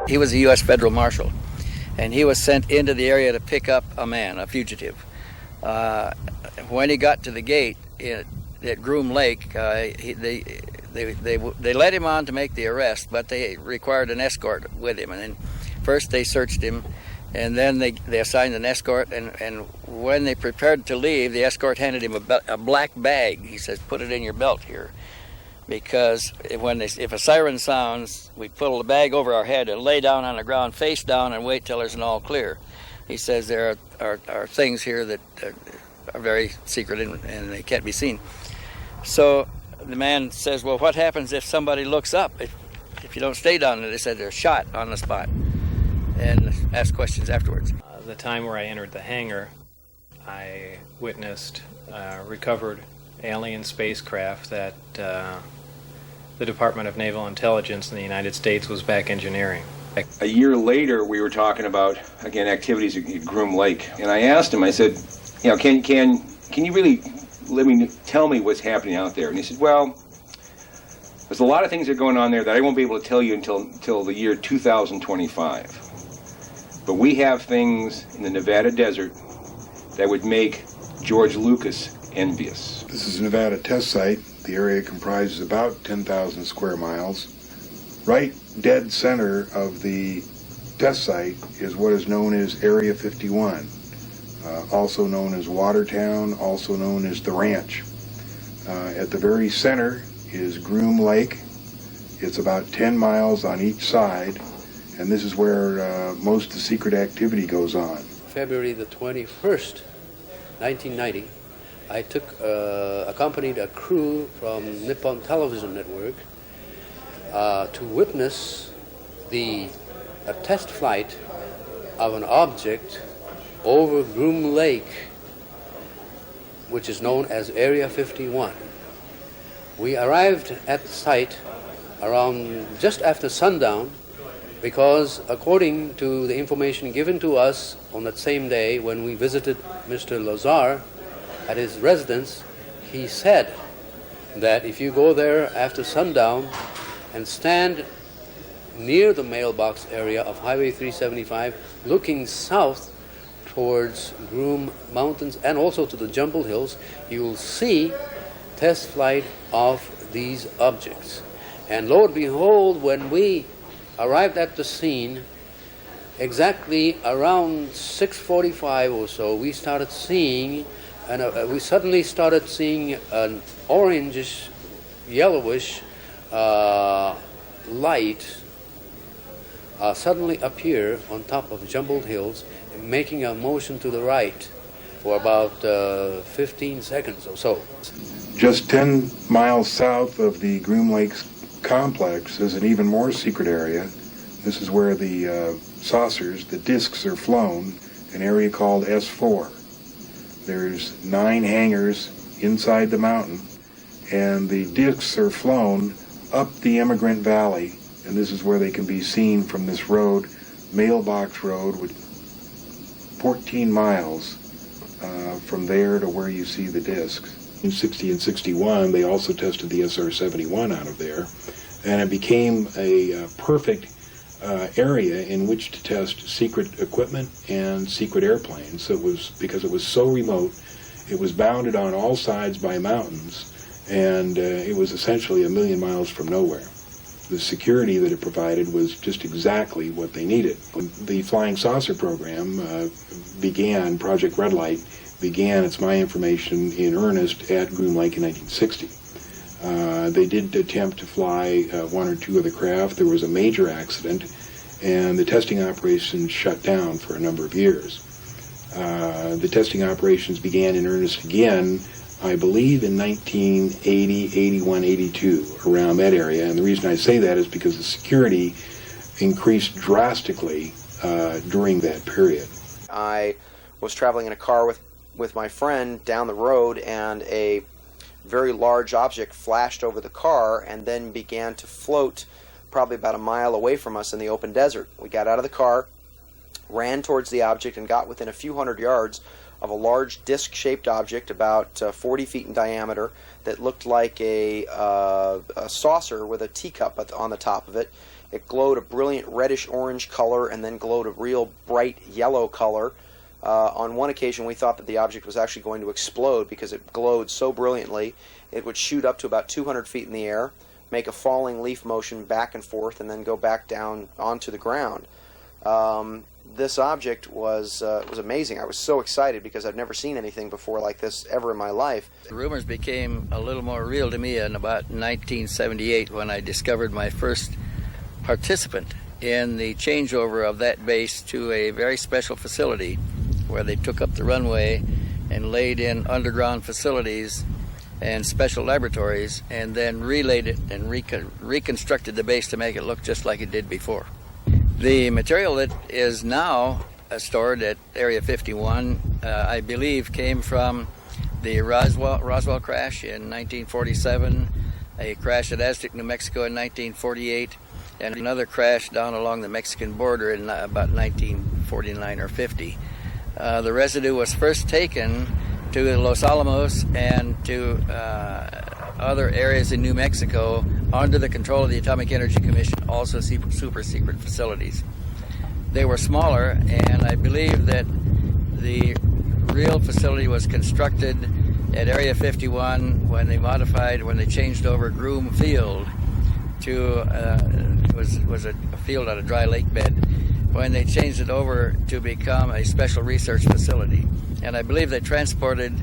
He was a U.S. federal marshal, and he was sent into the area to pick up a man, a fugitive. When he got to the gate at Groom Lake, they led him on to make the arrest, but they required an escort with him. And then first they searched him, and then they assigned an escort. And when they prepared to leave, the escort handed him a black bag. He says, "Put it in your belt here." Because if a siren sounds, we pull the bag over our head and lay down on the ground, face down, and wait till there's an all clear. He says there are things here that are very secret and they can't be seen. So the man says, "Well, what happens if somebody looks up? If you don't stay down there?" They said they're shot on the spot, and ask questions afterwards. The time where I entered the hangar, I witnessed recovered alien spacecraft that the Department of Naval Intelligence in the United States was back engineering. A year later, we were talking about, again, activities at Groom Lake. And I asked him, I said, can you really tell me what's happening out there? And he said, well, there's a lot of things that are going on there that I won't be able to tell you until the year 2025. But we have things in the Nevada desert that would make George Lucas envious. This is a Nevada test site. The area comprises about 10,000 square miles. Right dead center of the test site is what is known as Area 51, also known as Watertown, also known as the Ranch. At the very center is Groom Lake. It's about 10 miles on each side, and this is where most of the secret activity goes on. February the 21st, 1990, I accompanied a crew from Nippon Television Network to witness a test flight of an object over Groom Lake, which is known as Area 51. We arrived at the site around just after sundown because, according to the information given to us on that same day when we visited Mr. Lazar at his residence, he said that if you go there after sundown and stand near the mailbox area of Highway 375, looking south towards Groom Mountains and also to the Jumble Hills, you will see test flight of these objects. And lo and behold, when we arrived at the scene, exactly around 6:45 or so, we started seeing, we suddenly started seeing an orangish, yellowish light suddenly appear on top of Jumbled Hills, making a motion to the right for about 15 seconds or so. Just 10 miles south of the Groom Lakes complex is an even more secret area. This is where the saucers, the discs, are flown, an area called S4. There's 9 hangars inside the mountain, and the discs are flown up the Immigrant Valley, and this is where they can be seen from this road, Mailbox Road, with 14 miles from there to where you see the discs. In 60 and 61, they also tested the SR-71 out of there, and it became a perfect area in which to test secret equipment and secret airplanes. It was because it was so remote, it was bounded on all sides by mountains, and it was essentially a million miles from nowhere. The security that it provided was just exactly what they needed. The Flying Saucer program began, Project Red Light began, it's my information, in earnest at Groom Lake in 1960. They did attempt to fly 1 or 2 of the craft. There was a major accident, and the testing operations shut down for a number of years. The testing operations began in earnest again, I believe, in 1980, 81, 82, around that area. And the reason I say that is because the security increased drastically during that period. I was traveling in a car with my friend down the road, and a very large object flashed over the car and then began to float probably about a mile away from us in the open desert. We got out of the car, ran towards the object, and got within a few hundred yards of a large disc-shaped object about 40 feet in diameter that looked like a saucer with a teacup on the top of it. It glowed a brilliant reddish-orange color and then glowed a real bright yellow color. On one occasion, we thought that the object was actually going to explode because it glowed so brilliantly. It would shoot up to about 200 feet in the air, make a falling leaf motion back and forth, and then go back down onto the ground. This object was amazing. I was so excited because I've never seen anything before like this ever in my life. The rumors became a little more real to me in about 1978 when I discovered my first participant in the changeover of that base to a very special facility where they took up the runway and laid in underground facilities and special laboratories and then relayed it and reconstructed the base to make it look just like it did before. The material that is now stored at Area 51, I believe, came from the Roswell crash in 1947, a crash at Aztec, New Mexico in 1948, and another crash down along the Mexican border in about 1949 or 50. The residue was first taken to Los Alamos and to other areas in New Mexico under the control of the Atomic Energy Commission, also super secret facilities. They were smaller, and I believe that the real facility was constructed at Area 51 when they changed over Groom Field to was a field on a dry lake bed, when they changed it over to become a special research facility. And I believe they transported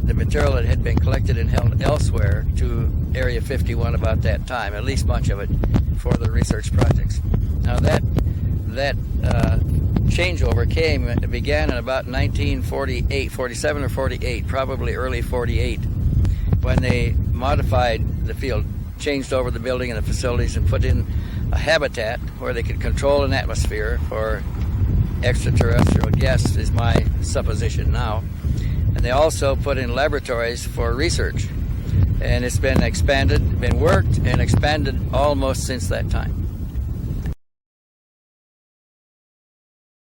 the material that had been collected and held elsewhere to Area 51 about that time, at least much of it, for the research projects. Now that changeover began in about 1948, 47 or 48, probably early 48, when they modified the field, changed over the building and the facilities and put in a habitat where they could control an atmosphere for extraterrestrial guests, is my supposition now. And they also put in laboratories for research. And it's been expanded, been worked and expanded almost since that time.